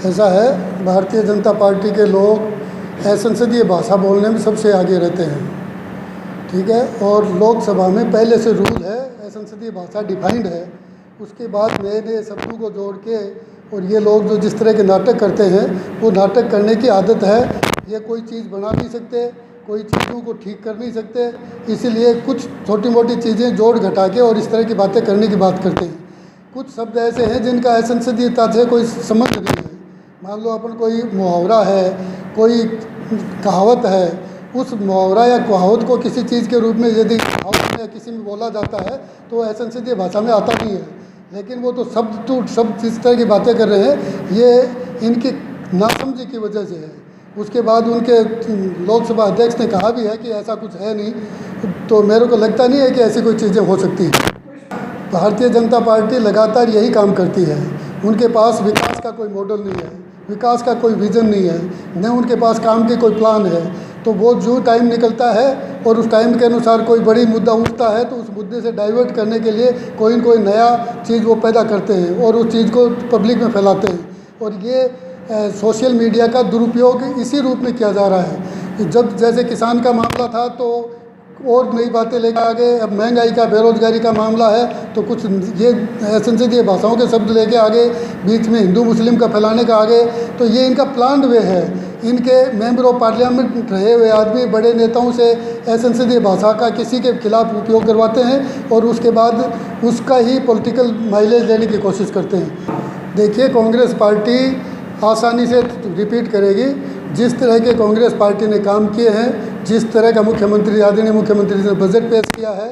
ऐसा है, भारतीय जनता पार्टी के लोग असंसदीय भाषा बोलने में सबसे आगे रहते हैं, ठीक है। और लोकसभा में पहले से रूल है, असंसदीय भाषा डिफाइंड है। उसके बाद नए नए शब्दों को जोड़ के, और ये लोग जो जिस तरह के नाटक करते हैं, वो नाटक करने की आदत है। ये कोई चीज़ बना नहीं सकते, कोई चीज़ों को ठीक कर नहीं सकते, इसीलिए कुछ छोटी मोटी चीज़ें जोड़ घटा के और इस तरह की बातें करने की बात करते हैं। कुछ शब्द ऐसे हैं जिनका असंसदीयता से कोई संबंध नहीं है। मान लो अपन कोई मुहावरा है, कोई कहावत है, उस मुहावरा या कहावत को किसी चीज़ के रूप में यदि कहावत में किसी में बोला जाता है तो वो असंसदीय भाषा में आता नहीं है। लेकिन वो तो शब्द टू शब्द जिस तरह की बातें कर रहे हैं, ये इनकी नासमझी की वजह से है। उसके बाद उनके लोकसभा अध्यक्ष ने कहा भी है कि ऐसा कुछ है नहीं, तो मेरे को लगता नहीं है कि ऐसी कोई चीज़ें हो सकती हैं। भारतीय जनता पार्टी लगातार यही काम करती है। उनके पास विकास का कोई मॉडल नहीं है, विकास का कोई विज़न नहीं है, न उनके पास काम की कोई प्लान है। तो वो जो टाइम निकलता है और उस टाइम के अनुसार कोई बड़ी मुद्दा उठता है तो उस मुद्दे से डाइवर्ट करने के लिए कोई न कोई नया चीज़ वो पैदा करते हैं और उस चीज़ को पब्लिक में फैलाते हैं। और ये सोशल मीडिया का दुरुपयोग इसी रूप में किया जा रहा है। जब जैसे किसान का मामला था तो और नई बातें लेकर आ गए, अब महंगाई का, बेरोजगारी का मामला है तो कुछ ये असंसदीय भाषाओं के शब्द लेके आ गए, बीच में हिंदू मुस्लिम का फैलाने का आ गए। तो ये इनका प्लान्ड वे है। इनके मेंबर ऑफ पार्लियामेंट रहे हुए आदमी बड़े नेताओं से असंसदीय भाषा का किसी के खिलाफ उपयोग करवाते हैं और उसके बाद उसका ही पॉलिटिकल माइलेज लेने की कोशिश करते हैं। देखिए, कांग्रेस पार्टी आसानी से रिपीट करेगी। जिस तरह के कांग्रेस पार्टी ने काम किए हैं, जिस तरह का मुख्यमंत्री, आदरणीय मुख्यमंत्री ने बजट पेश किया है,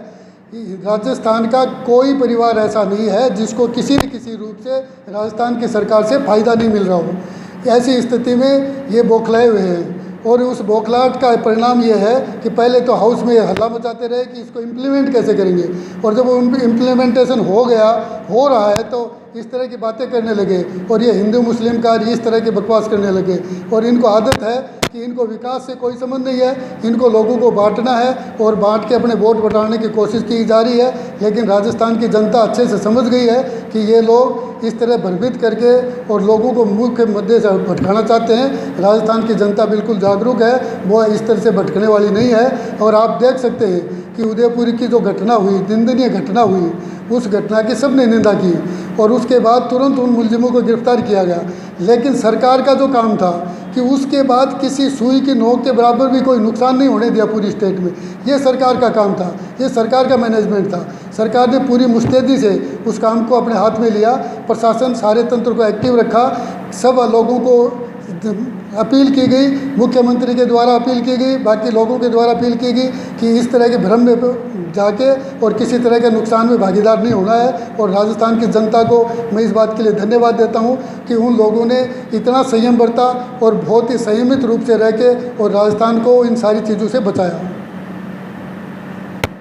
राजस्थान का कोई परिवार ऐसा नहीं है जिसको किसी न किसी रूप से राजस्थान की सरकार से फ़ायदा नहीं मिल रहा हो। ऐसी स्थिति में ये बौखलाए हुए हैं और उस बौखलाहट का परिणाम ये है कि पहले तो हाउस में हल्ला मचाते रहे कि इसको इम्प्लीमेंट कैसे करेंगे, और जब वो इम्प्लीमेंटेशन हो रहा है तो इस तरह की बातें करने लगे और ये हिंदू मुस्लिम का इस तरह की बकवास करने लगे। और इनको आदत है कि इनको विकास से कोई संबंध नहीं है, इनको लोगों को बांटना है और बांट के अपने वोट बटाने की कोशिश की जा रही है। लेकिन राजस्थान की जनता अच्छे से समझ गई है कि ये लोग इस तरह भ्रमित करके और लोगों को मुख्य मुद्दे से भटकाना चाहते हैं। राजस्थान की जनता बिल्कुल जागरूक है, वो इस तरह से भटकने वाली नहीं है। और आप देख सकते हैं कि उदयपुर की जो घटना हुई, निंदनीय घटना हुई, उस घटना की सबने निंदा की और उसके बाद तुरंत उन मुलजिमों को गिरफ्तार किया गया। लेकिन सरकार का जो काम था कि उसके बाद किसी सुई की नोक के बराबर भी कोई नुकसान नहीं होने दिया पूरी स्टेट में, ये सरकार का काम था, ये सरकार का मैनेजमेंट था। सरकार ने पूरी मुस्तैदी से उस काम को अपने हाथ में लिया, प्रशासन सारे तंत्र को एक्टिव रखा, सब लोगों को अपील की गई, मुख्यमंत्री के द्वारा अपील की गई, बाकी लोगों के द्वारा अपील की गई कि इस तरह के भ्रम में जाके और किसी तरह के नुकसान में भागीदार नहीं होना है। और राजस्थान की जनता को मैं इस बात के लिए धन्यवाद देता हूं कि उन लोगों ने इतना संयम बरता और बहुत ही संयमित रूप से रह के और राजस्थान को इन सारी चीज़ों से बचाया।